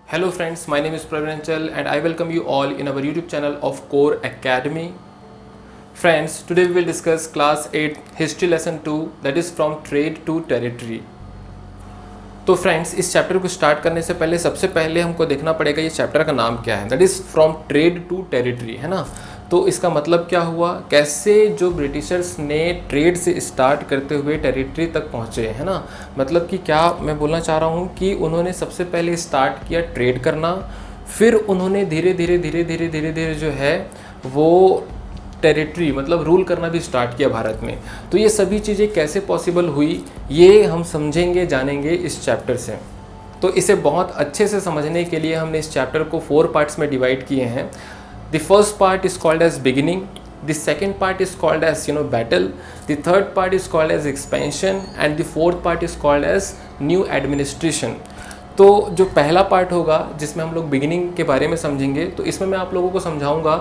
Hello friends, my name is Praveen Anchal and I welcome you all in our YouTube channel of Core Academy. Friends, today we will discuss class 8 history lesson 2, that is from trade to territory. तो friends, इस chapter को start करने से पहले सबसे पहले हमको देखना पड़ेगा ये चैप्टर का नाम क्या है। That is from trade to territory, है ना। तो इसका मतलब क्या हुआ, कैसे जो ब्रिटिशर्स ने ट्रेड से स्टार्ट करते हुए टेरिटरी तक पहुँचे, है ना। मतलब कि क्या मैं बोलना चाह रहा हूँ कि उन्होंने सबसे पहले स्टार्ट किया ट्रेड करना, फिर उन्होंने धीरे धीरे जो है वो टेरिटरी मतलब रूल करना भी स्टार्ट किया भारत में। तो ये सभी चीज़ें कैसे पॉसिबल हुई, ये हम समझेंगे जानेंगे इस चैप्टर से। तो इसे बहुत अच्छे से समझने के लिए हमने इस चैप्टर को 4 पार्ट्स में डिवाइड किए हैं। The first part is called as beginning, the second part is called as battle, the third part is called as expansion and the fourth part is called as new administration. तो जो पहला part होगा जिसमें हम लोग beginning के बारे में समझेंगे, तो इसमें मैं आप लोगों को समझाऊंगा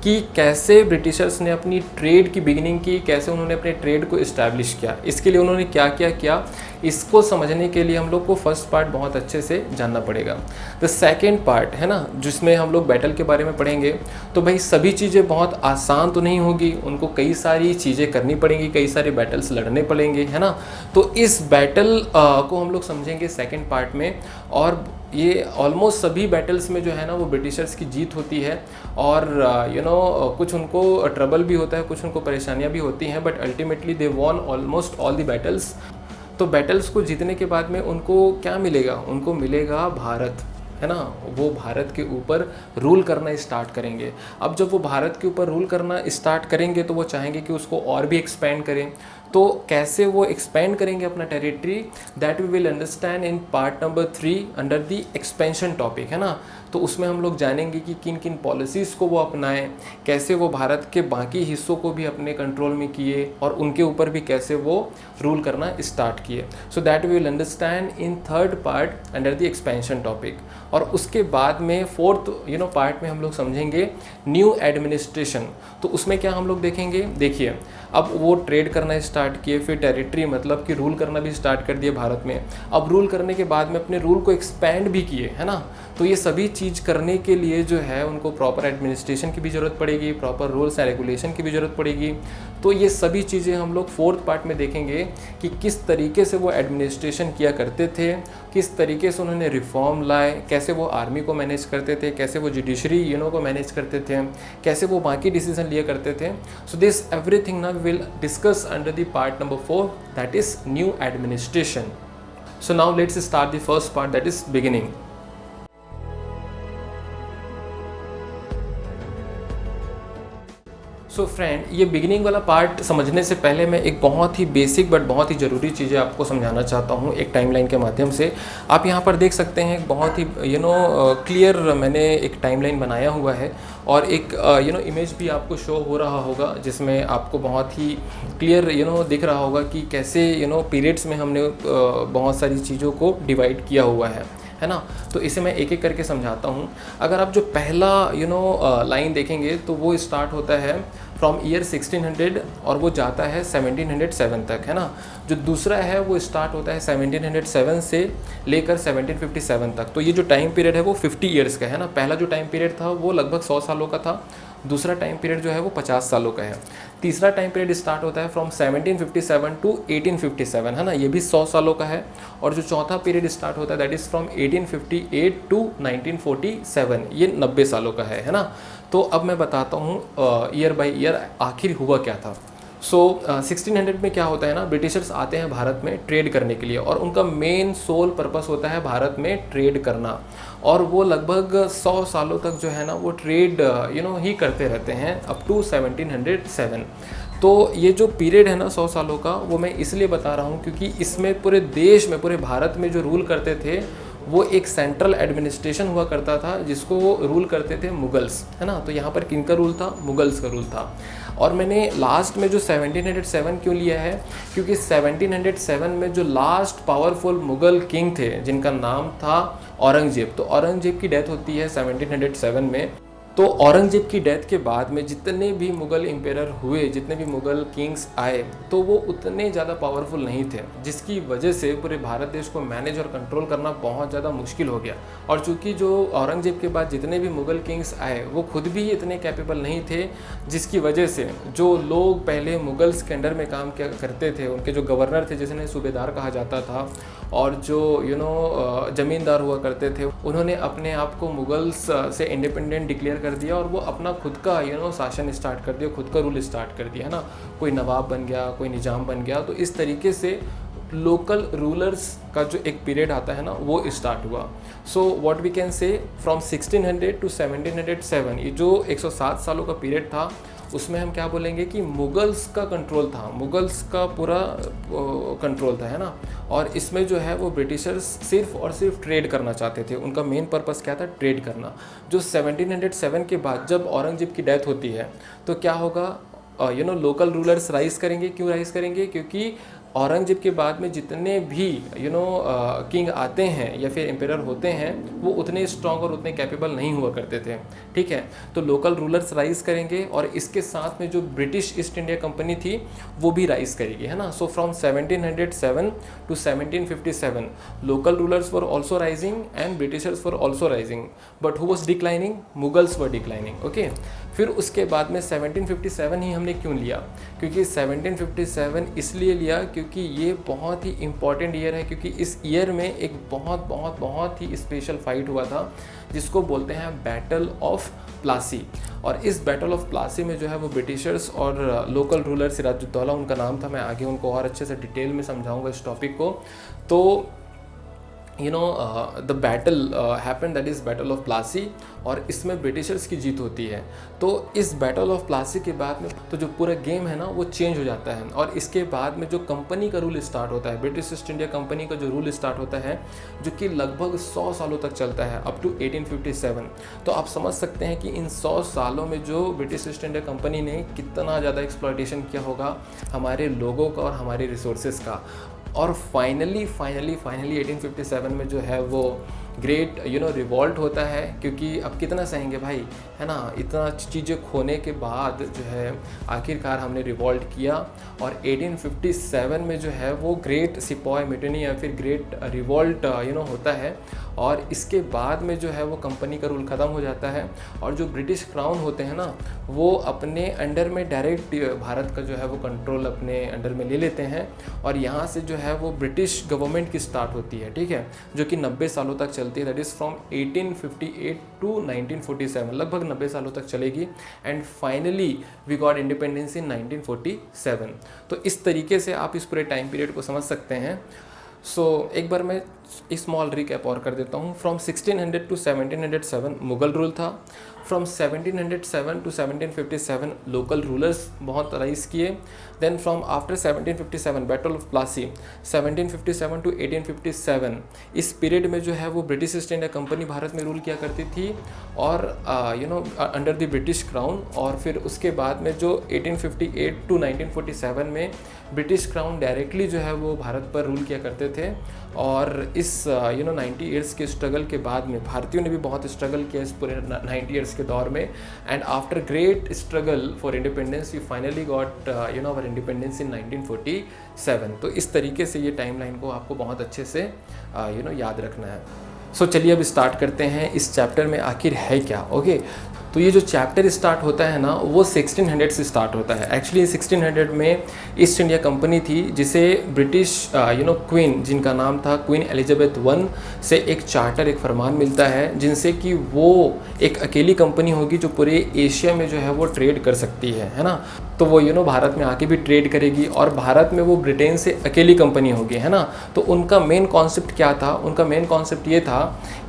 कि कैसे ब्रिटिशर्स ने अपनी ट्रेड की बिगिनिंग की, कैसे उन्होंने अपने ट्रेड को इस्टेब्लिश किया, इसके लिए उन्होंने क्या क्या किया। इसको समझने के लिए हम लोग को फर्स्ट पार्ट बहुत अच्छे से जानना पड़ेगा। द सेकेंड पार्ट है ना, जिसमें हम लोग बैटल के बारे में पढ़ेंगे। तो भाई सभी चीज़ें बहुत आसान तो नहीं होगी, उनको कई सारी चीज़ें करनी पड़ेंगी, कई सारे बैटल्स लड़ने पड़ेंगे, है ना। तो इस बैटल को हम लोग समझेंगे सेकेंड पार्ट में। और ये ऑलमोस्ट सभी बैटल्स में जो है ना वो ब्रिटिशर्स की जीत होती है। और कुछ उनको ट्रबल भी होता है, कुछ उनको परेशानियां भी होती हैं, but ultimately they won almost all the battles. तो बैटल्स को जीतने के बाद में उनको क्या मिलेगा, उनको मिलेगा भारत, है ना। वो भारत के ऊपर रूल करना स्टार्ट करेंगे। अब जब वो भारत के ऊपर रूल करना स्टार्ट करेंगे तो वो चाहेंगे कि उसको और भी एक्सपेंड करें। तो कैसे वो एक्सपेंड करेंगे अपना territory, that we will understand in part number 3 under the expansion topic, है ना। तो उसमें हम लोग जानेंगे कि किन किन पॉलिसीज़ को वो अपनाएं, कैसे वो भारत के बाकी हिस्सों को भी अपने कंट्रोल में किए और उनके ऊपर भी कैसे वो रूल करना स्टार्ट किए। So that we will understand in third part under the expansion topic. और उसके बाद में फोर्थ पार्ट में हम लोग समझेंगे न्यू एडमिनिस्ट्रेशन। तो उसमें क्या हम लोग देखेंगे, देखिए अब वो ट्रेड करना स्टार्ट किए, फिर टेरिटरी मतलब कि रूल करना भी स्टार्ट कर दिए भारत में। अब रूल करने के बाद में अपने रूल को एक्सपैंड भी किए, है ना। तो ये सभी चीज़ करने के लिए जो है उनको प्रॉपर एडमिनिस्ट्रेशन की भी ज़रूरत पड़ेगी, प्रॉपर रूल्स एंड रेगुलेशन की भी ज़रूरत पड़ेगी। तो ये सभी चीज़ें हम लोग फोर्थ पार्ट में देखेंगे कि किस तरीके से वो एडमिनिस्ट्रेशन किया करते थे, किस तरीके से उन्होंने रिफॉर्म लाए, कैसे वो आर्मी को मैनेज करते थे, कैसे वो जुडिशरी को मैनेज करते थे, कैसे वो बाकी डिसीजन लिया करते थे। So this everything now will discuss under the part number 4, that is new administration. So now let's start the first part, that is beginning. So friend, ये बिगिनिंग वाला पार्ट समझने से पहले मैं एक बहुत ही बेसिक बट बहुत ही ज़रूरी चीज़ें आपको समझाना चाहता हूँ एक टाइमलाइन के माध्यम से। आप यहाँ पर देख सकते हैं बहुत ही क्लियर मैंने एक टाइमलाइन बनाया हुआ है और एक इमेज भी आपको शो हो रहा होगा जिसमें आपको बहुत ही क्लियर दिख रहा होगा कि कैसे पीरियड्स में हमने बहुत सारी चीज़ों को डिवाइड किया हुआ है ना। तो इसे मैं एक एक करके समझाता हूँ। अगर आप जो पहला लाइन देखेंगे तो वो स्टार्ट होता है फ्रॉम ईयर 1600 और वो जाता है 1707 तक, है ना। जो दूसरा है वो स्टार्ट होता है 1707 से लेकर 1757 तक। तो ये जो टाइम पीरियड है वो 50 ईयर्स का है ना। पहला जो टाइम पीरियड था वो लगभग 100 सालों का था, दूसरा टाइम पीरियड जो है वो 50 सालों का है। तीसरा टाइम पीरियड स्टार्ट होता है फ्रॉम 1757 टू 1857, है ना, ये भी 100 सालों का है। और जो चौथा पीरियड स्टार्ट होता है दैट इज़ फ्रॉम 1858 टू 1947, ये 90 सालों का है ना। तो अब मैं बताता हूँ ईयर बाय ईयर आखिर हुआ क्या था। सो 1600 में क्या होता है ना, ब्रिटिशर्स आते हैं भारत में ट्रेड करने के लिए और उनका मेन सोल पर्पस होता है भारत में ट्रेड करना। और वो लगभग 100 सालों तक जो है ना वो ट्रेड ही करते रहते हैं अप टू 1707। तो ये जो पीरियड है ना 100 सालों का, वो मैं इसलिए बता रहा हूँ क्योंकि इसमें पूरे देश में, पूरे भारत में जो रूल करते थे वो एक सेंट्रल एडमिनिस्ट्रेशन हुआ करता था जिसको वो रूल करते थे मुगल्स, है ना। तो यहाँ पर किनका रूल था, मुगल्स का रूल था। और मैंने लास्ट में जो 1707 क्यों लिया है, क्योंकि 1707 में जो लास्ट पावरफुल मुगल किंग थे जिनका नाम था औरंगजेब, तो औरंगजेब की डेथ होती है 1707 में। तो औरंगजेब की डेथ के बाद में जितने भी मुग़ल एम्पायर हुए, जितने भी मुग़ल किंग्स आए, तो वो उतने ज़्यादा पावरफुल नहीं थे, जिसकी वजह से पूरे भारत देश को मैनेज और कंट्रोल करना बहुत ज़्यादा मुश्किल हो गया। और चूँकि जो औरंगजेब के बाद जितने भी मुग़ल किंग्स आए वो खुद भी इतने कैपेबल नहीं थे, जिसकी वजह से जो लोग पहले मुग़ल्स के अंडर में काम किया करते थे, उनके जो गवर्नर थे जिन्हें सूबेदार कहा जाता था, और जो ज़मींदार हुआ करते थे, उन्होंने अपने आप को मुग़ल्स से इंडिपेंडेंट डिक्लेयर कर दिया और वो अपना खुद का शासन स्टार्ट कर दिया, खुद का रूल स्टार्ट कर दिया, है ना। कोई नवाब बन गया, कोई निज़ाम बन गया। तो इस तरीके से लोकल रूलर्स का जो एक पीरियड आता है ना, वो स्टार्ट हुआ। So what we can say from 1600 to 1707, ये जो 107 सालों का पीरियड था, उसमें हम क्या बोलेंगे कि मुग़ल्स का कंट्रोल था, मुग़ल्स का पूरा कंट्रोल था, है ना। और इसमें जो है वो ब्रिटिशर्स सिर्फ और सिर्फ ट्रेड करना चाहते थे। उनका मेन पर्पस क्या था? ट्रेड करना। जो 1707 के बाद जब औरंगजेब की डेथ होती है तो क्या होगा? लोकल रूलर्स राइज करेंगे। क्यों राइज करेंगे? क्योंकि औरंगजेब के बाद में जितने भी किंग आते हैं या फिर एम्पायर होते हैं, वो उतने स्ट्रॉन्ग और उतने कैपेबल नहीं हुआ करते थे, ठीक है। तो लोकल रूलर्स राइज करेंगे और इसके साथ में जो ब्रिटिश ईस्ट इंडिया कंपनी थी वो भी राइज करेगी, है ना। So from 1707 to 1757 local rulers were also rising and britishers were also rising, but who was declining? Mughals were declining, okay. फिर उसके बाद में 1757 ही हमने क्यों लिया? क्योंकि 1757 इसलिए लिया क्योंकि ये बहुत ही इम्पॉर्टेंट ईयर है, क्योंकि इस ईयर में एक बहुत ही स्पेशल फाइट हुआ था जिसको बोलते हैं बैटल ऑफ प्लासी। और इस बैटल ऑफ प्लासी में जो है वो ब्रिटिशर्स और लोकल रूलर सिराजुद्दौला उनका नाम था। मैं आगे उनको और अच्छे से डिटेल में समझाऊंगा इस टॉपिक को। तो the battle happen, that is battle of Plassey, और इसमें ब्रिटिशर्स की जीत होती है। तो इस बैटल ऑफ प्लासी के बाद में तो जो पूरा गेम है ना वो चेंज हो जाता है, और इसके बाद में जो कंपनी का रूल स्टार्ट होता है, ब्रिटिश ईस्ट इंडिया कंपनी का जो रूल स्टार्ट होता है, जो कि लगभग 100 सालों तक चलता है, अप टू 1857। तो आप समझ सकते हैं कि इन 100 सालों में जो ब्रिटिश ईस्ट इंडिया कंपनी ने कितना ज़्यादा एक्सप्लॉयटेशन किया होगा हमारे लोगों का और हमारे रिसोर्सेज का। और फाइनली 1857 में जो है वो ग्रेट रिवॉल्ट होता है, क्योंकि अब कितना सहेंगे भाई, है ना। इतना चीज़ें खोने के बाद जो है आखिरकार हमने रिवॉल्ट किया, और 1857 में जो है वो ग्रेट सिपॉय मिटनी या फिर ग्रेट रिवॉल्ट होता है। और इसके बाद में जो है वो कंपनी का रूल ख़त्म हो जाता है, और जो ब्रिटिश क्राउन होते हैं ना, वो अपने अंडर में डायरेक्ट भारत का जो है वो कंट्रोल अपने अंडर में ले लेते हैं, और यहाँ से जो है वो ब्रिटिश गवर्नमेंट की स्टार्ट होती है, ठीक है, जो कि 90 सालों तक चलती है। दैट इज़ फ्रॉम 1858 टू 1947, लगभग 90 सालों तक चलेगी। And finally we got independence in 1947। तो इस तरीके से आप इस पूरे टाइम पीरियड को समझ सकते हैं। एक बार मैं स्मॉल रिकैप और कर देता हूँ। फ्रॉम 1600 टू 1707 मुग़ल रूल था। फ्रॉम 1707 टू 1757 लोकल रूलर्स बहुत राइज किए। Then from after 1757 battle of Plassey, 1757 to 1857, इस पीरियड में जो है वो British East India Company Bharat में रूल किया करती थी, और अंडर द ब्रिटिश क्राउन। और फिर उसके बाद में जो 1858 टू 1947 में ब्रिटिश क्राउन डायरेक्टली जो है वो भारत पर रूल किया करते थे। और इस 90 ईयर्स के स्ट्रगल के बाद में भारतीयों ने भी बहुत स्ट्रगल किया इस पूरे 90 ईयर्स के दौर में। And after great struggle for independence we finally got our independence in 1947। तो इस तरीके से ये टाइमलाइन को आपको बहुत अच्छे से याद रखना है। चलिए अब स्टार्ट करते हैं इस चैप्टर में आखिर है क्या। ओके, तो ये जो चैप्टर स्टार्ट होता है ना वो 1600 से स्टार्ट होता है। एक्चुअली 1600 में ईस्ट इंडिया कंपनी थी, जिसे ब्रिटिश क्वीन, जिनका नाम था क्वीन एलिजाबेथ वन, से एक चार्टर, एक फरमान मिलता है, जिनसे कि वो एक अकेली कंपनी होगी जो पूरे एशिया में जो है वो ट्रेड कर सकती है ना। तो वो भारत में आके भी ट्रेड करेगी, और भारत में वो ब्रिटेन से अकेली कंपनी होगी, है ना। तो उनका मेन कॉन्सेप्ट क्या था? उनका मेन कॉन्सेप्ट ये था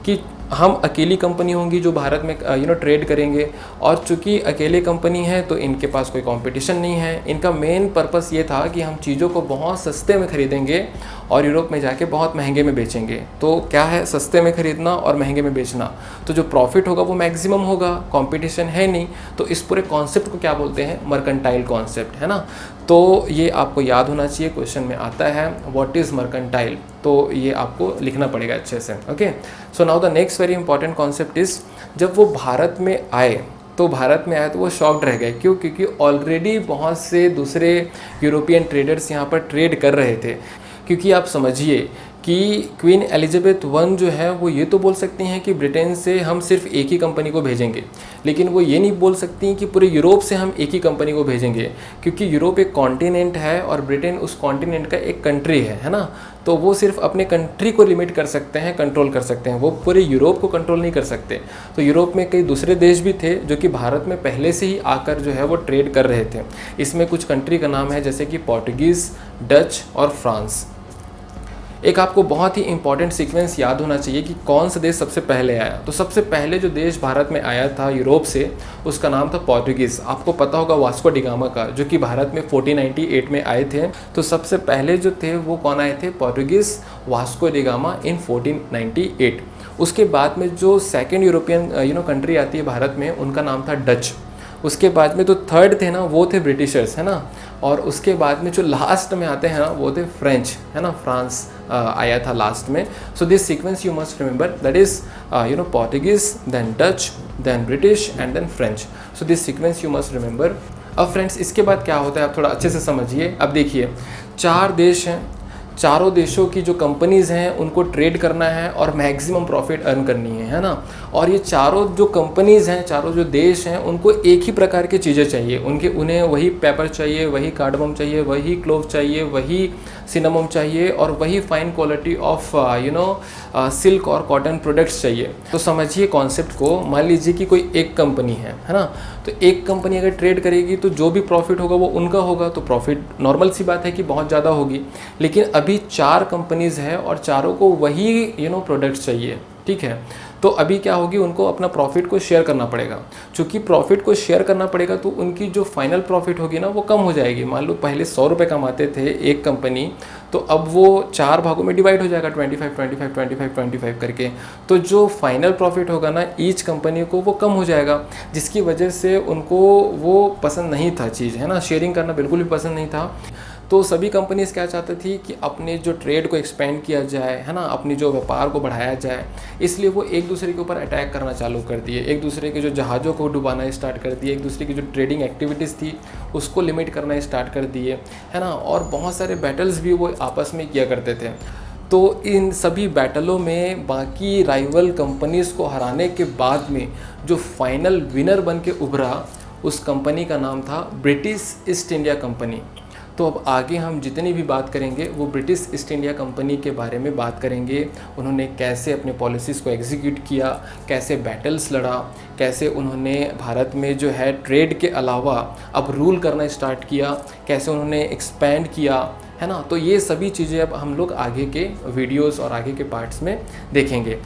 कि हम अकेली कंपनी होंगी जो भारत में ट्रेड करेंगे, और चूंकि अकेले कंपनी है तो इनके पास कोई कंपटीशन नहीं है। इनका मेन पर्पस ये था कि हम चीज़ों को बहुत सस्ते में ख़रीदेंगे और यूरोप में जाके बहुत महंगे में बेचेंगे। तो क्या है सस्ते में ख़रीदना और महंगे में बेचना, तो जो प्रॉफिट होगा वो मैक्सिमम होगा, कंपटीशन है नहीं। तो इस पूरे कॉन्सेप्ट को क्या बोलते हैं? मर्केंटाइल कॉन्सेप्ट, है ना। तो ये आपको याद होना चाहिए, क्वेश्चन में आता है व्हाट इज़ मर्केंटाइल, तो ये आपको लिखना पड़ेगा अच्छे से। Okay, so now the next very important concept is, जब वो भारत में आए तो वो शॉक्ड रह गए। क्यों? क्योंकि ऑलरेडी बहुत से दूसरे यूरोपियन ट्रेडर्स यहाँ पर ट्रेड कर रहे थे। क्योंकि आप समझिए कि क्वीन एलिजाबेथ वन जो है वो ये तो बोल सकती हैं कि ब्रिटेन से हम सिर्फ एक ही कंपनी को भेजेंगे, लेकिन वो ये नहीं बोल सकती कि पूरे यूरोप से हम एक ही कंपनी को भेजेंगे, क्योंकि यूरोप एक कॉन्टिनेंट है और ब्रिटेन उस कॉन्टिनेंट का एक कंट्री है ना। तो वो सिर्फ अपने कंट्री को लिमिट कर सकते हैं, कंट्रोल कर सकते हैं, वो पूरे यूरोप को कंट्रोल नहीं कर सकते। तो यूरोप में कई दूसरे देश भी थे जो कि भारत में पहले से ही आकर जो है वो ट्रेड कर रहे थे। इसमें कुछ कंट्री का नाम है जैसे कि पोर्टुगीज़, डच और फ्रांस। एक आपको बहुत ही इंपॉर्टेंट सीक्वेंस याद होना चाहिए कि कौन सा देश सबसे पहले आया। तो सबसे पहले जो देश भारत में आया था यूरोप से, उसका नाम था पोर्टुगीज़। आपको पता होगा वास्को डी गामा का, जो कि भारत में 1498 में आए थे। तो सबसे पहले जो थे वो कौन आए थे? पोर्टुगीज़, वास्को डी गामा इन 1498। उसके बाद में जो सेकेंड यूरोपियन कंट्री आती है भारत में, उनका नाम था डच। उसके बाद में तो थर्ड थे ना, वो थे ब्रिटिशर्स, है ना। और उसके बाद में जो लास्ट में आते हैं ना, वो थे फ्रेंच, है ना। फ्रांस आया था लास्ट में। So this sequence you must remember, that is Portuguese, then Dutch, then British and then French. So this sequence you must remember. अब फ्रेंड्स, इसके बाद क्या होता है आप थोड़ा अच्छे से समझिए। अब देखिए, 4 देश हैं, चारों देशों की जो कंपनीज़ हैं उनको ट्रेड करना है और मैक्सिमम प्रॉफिट अर्न करनी है ना। और ये चारों जो कंपनीज़ हैं, चारों जो देश हैं, उनको एक ही प्रकार की चीज़ें चाहिए। उन्हें वही पेपर चाहिए, वही कार्डमम चाहिए, वही क्लोव चाहिए, वही सिनेमम चाहिए और वही फाइन क्वालिटी ऑफ सिल्क और कॉटन प्रोडक्ट्स चाहिए। तो समझिए कॉन्सेप्ट को। मान लीजिए कि कोई एक कंपनी है ना, तो एक कंपनी अगर ट्रेड करेगी तो जो भी प्रॉफिट होगा वो उनका होगा, तो प्रॉफिट नॉर्मल सी बात है कि बहुत ज़्यादा होगी। लेकिन अभी 4 कंपनीज़ है और चारों को वही प्रोडक्ट्स चाहिए, ठीक है। तो अभी क्या होगी, उनको अपना प्रॉफिट को शेयर करना पड़ेगा। चूँकि प्रॉफिट को शेयर करना पड़ेगा तो उनकी जो फाइनल प्रॉफिट होगी ना, वो कम हो जाएगी। मान लो पहले 100 रुपये कमाते थे एक कंपनी, तो अब वो 4 भागों में डिवाइड हो जाएगा, 25, 25, 25, 25 करके। तो जो फाइनल प्रॉफिट होगा ना ईच कंपनी को, वो कम हो जाएगा, जिसकी वजह से उनको वो पसंद नहीं था चीज़, है ना। शेयरिंग करना बिल्कुल भी पसंद नहीं था। तो सभी कंपनीज़ क्या चाहती थी कि अपने जो ट्रेड को एक्सपेंड किया जाए, है ना, अपनी जो व्यापार को बढ़ाया जाए। इसलिए वो एक दूसरे के ऊपर अटैक करना चालू कर दिए, एक दूसरे के जो जहाज़ों को डुबाना स्टार्ट कर दिए, एक दूसरे की जो ट्रेडिंग एक्टिविटीज़ थी उसको लिमिट करना स्टार्ट कर दिए, है ना। और बहुत सारे बैटल्स भी वो आपस में किया करते थे। तो इन सभी बैटलों में बाकी राइवल कंपनीज़ को हराने के बाद में जो फाइनल विनर बन के उभरा, उस कंपनी का नाम था ब्रिटिश ईस्ट इंडिया कंपनी। तो अब आगे हम जितनी भी बात करेंगे वो ब्रिटिश ईस्ट इंडिया कंपनी के बारे में बात करेंगे। उन्होंने कैसे अपने पॉलिसीज़ को एग्जीक्यूट किया, कैसे बैटल्स लड़ा, कैसे उन्होंने भारत में जो है ट्रेड के अलावा अब रूल करना स्टार्ट किया, कैसे उन्होंने एक्सपैंड किया, है ना। तो ये सभी चीज़ें अब हम लोग आगे के वीडियोस और आगे के पार्ट्स में देखेंगे।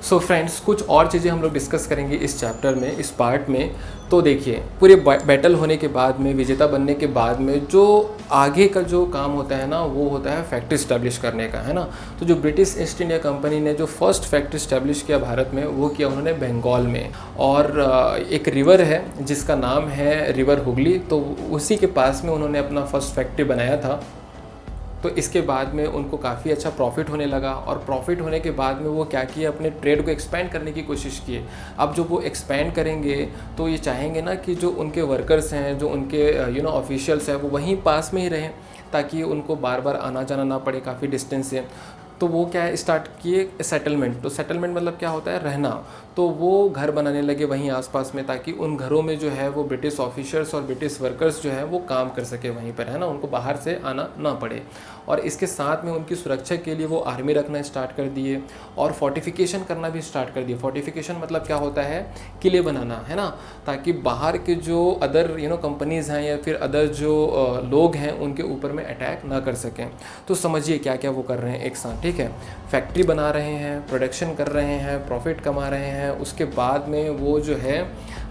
सो फ्रेंड्स, कुछ और चीज़ें हम लोग डिस्कस करेंगे इस चैप्टर में, इस पार्ट में। तो देखिए, पूरे बैटल होने के बाद में, विजेता बनने के बाद में जो आगे का जो काम होता है ना, वो होता है फैक्ट्री इस्टेब्लिश करने का, है ना। तो जो ब्रिटिश ईस्ट इंडिया कंपनी ने जो फर्स्ट फैक्ट्री इस्टेब्लिश किया भारत में, वो किया उन्होंने बंगाल में। और एक रिवर है जिसका नाम है रिवर हुगली, तो उसी के पास में उन्होंने अपना फर्स्ट फैक्ट्री बनाया था। तो इसके बाद में उनको काफ़ी अच्छा प्रॉफिट होने लगा, और प्रॉफिट होने के बाद में वो क्या किए, अपने ट्रेड को एक्सपेंड करने की कोशिश किए। अब जो वो एक्सपेंड करेंगे तो ये चाहेंगे ना कि जो उनके वर्कर्स हैं, जो उनके ऑफिशियल्स हैं, वो वहीं पास में ही रहें, ताकि उनको बार बार आना जाना ना पड़े काफ़ी डिस्टेंस से। तो वो क्या है, स्टार्ट किए सेटलमेंट। तो सेटलमेंट मतलब क्या होता है, रहना। तो वो घर बनाने लगे वहीं आसपास में, ताकि उन घरों में जो है वो ब्रिटिश ऑफिसर्स और ब्रिटिश वर्कर्स जो है वो काम कर सके वहीं पर, है ना, उनको बाहर से आना ना पड़े। और इसके साथ में उनकी सुरक्षा के लिए वो आर्मी रखना स्टार्ट कर दिए और फोर्टिफिकेशन करना भी स्टार्ट कर दिए। फोर्टिफिकेशन मतलब क्या होता है, किले बनाना, है ना, ताकि बाहर के जो अदर कंपनीज़ हैं या फिर अदर जो लोग हैं उनके ऊपर में अटैक ना कर सकें। तो समझिए क्या क्या वो कर रहे हैं एक साथ, ठीक है। फैक्ट्री बना रहे हैं, प्रोडक्शन कर रहे हैं, प्रॉफिट कमा रहे हैं, उसके बाद में वो जो है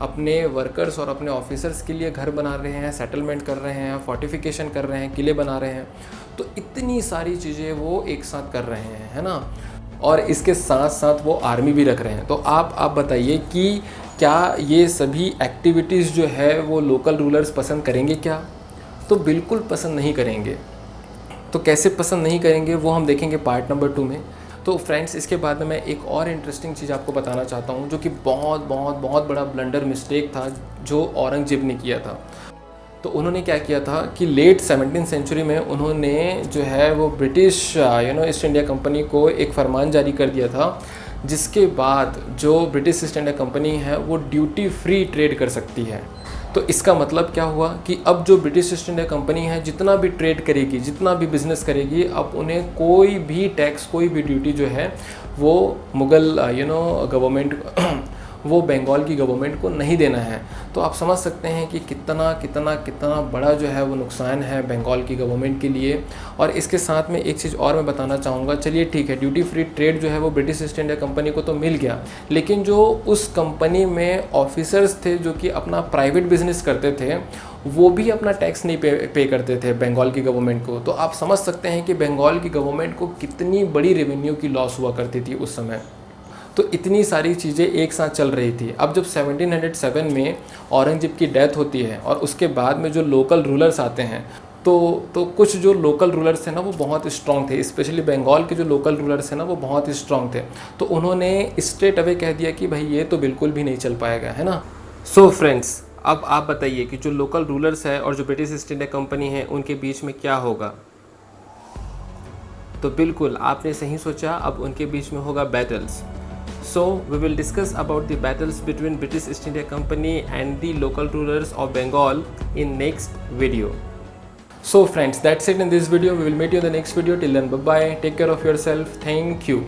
अपने वर्कर्स और अपने ऑफिसर्स के लिए घर बना रहे हैं, सेटलमेंट कर रहे हैं, फोर्टिफिकेशन कर रहे हैं, किले बना रहे हैं। तो इतनी सारी चीज़ें वो एक साथ कर रहे हैं, है ना। और इसके साथ साथ वो आर्मी भी रख रहे हैं। तो आप बताइए कि क्या ये सभी एक्टिविटीज़ जो है वो लोकल रूलर्स पसंद करेंगे क्या? तो बिल्कुल पसंद नहीं करेंगे। तो कैसे पसंद नहीं करेंगे वो हम देखेंगे पार्ट नंबर 2 में। तो फ्रेंड्स, इसके बाद में मैं एक और इंटरेस्टिंग चीज़ आपको बताना चाहता हूँ, जो कि बहुत बहुत बहुत बड़ा ब्लंडर मिस्टेक था जो औरंगजेब ने किया था। तो उन्होंने क्या किया था कि लेट 17th सेंचुरी में उन्होंने जो है वो ब्रिटिश ईस्ट इंडिया कंपनी को एक फरमान जारी कर दिया था, जिसके बाद जो ब्रिटिश ईस्ट इंडिया कंपनी है वो ड्यूटी फ्री ट्रेड कर सकती है। तो इसका मतलब क्या हुआ कि अब जो ब्रिटिश ईस्ट इंडिया कंपनी है जितना भी ट्रेड करेगी, जितना भी बिज़नेस करेगी, अब उन्हें कोई भी टैक्स, कोई भी ड्यूटी जो है वो मुग़ल गवर्नमेंट वो बंगाल की गवर्नमेंट को नहीं देना है। तो आप समझ सकते हैं कि कितना कितना कितना बड़ा जो है वो नुकसान है बंगाल की गवर्नमेंट के लिए। और इसके साथ में एक चीज़ और मैं बताना चाहूँगा। चलिए ठीक है, ड्यूटी फ्री ट्रेड जो है वो ब्रिटिश ईस्ट इंडिया कंपनी को तो मिल गया, लेकिन जो उस कंपनी में ऑफिसर्स थे जो कि अपना प्राइवेट बिजनेस करते थे, वो भी अपना टैक्स नहीं पे करते थे बंगाल की गवर्नमेंट को। तो आप समझ सकते हैं कि बंगाल की गवर्नमेंट को कितनी बड़ी रेवेन्यू की लॉस हुआ करती थी उस समय। तो इतनी सारी चीज़ें एक साथ चल रही थी। अब जब 1707 में औरंगजेब की डेथ होती है और उसके बाद में जो लोकल रूलर्स आते हैं, तो कुछ जो लोकल रूलर्स थे ना वो बहुत स्ट्रॉन्ग थे, स्पेशली बंगाल के जो लोकल रूलर्स हैं ना वो बहुत स्ट्रॉन्ग थे। तो उन्होंने स्ट्रेट अवे कह दिया कि भाई ये तो बिल्कुल भी नहीं चल पाएगा, है ना। सो फ्रेंड्स, अब आप बताइए कि जो लोकल रूलर्स है और जो ब्रिटिश ईस्ट इंडिया कंपनी है उनके बीच में क्या होगा। तो बिल्कुल आपने सही सोचा, अब उनके बीच में होगा battles. So we will discuss about the battles between British East India Company and the local rulers of Bengal in next video. So friends, that's it in this video. We will meet you in the next video. Till then, bye bye. Take care of yourself. Thank you.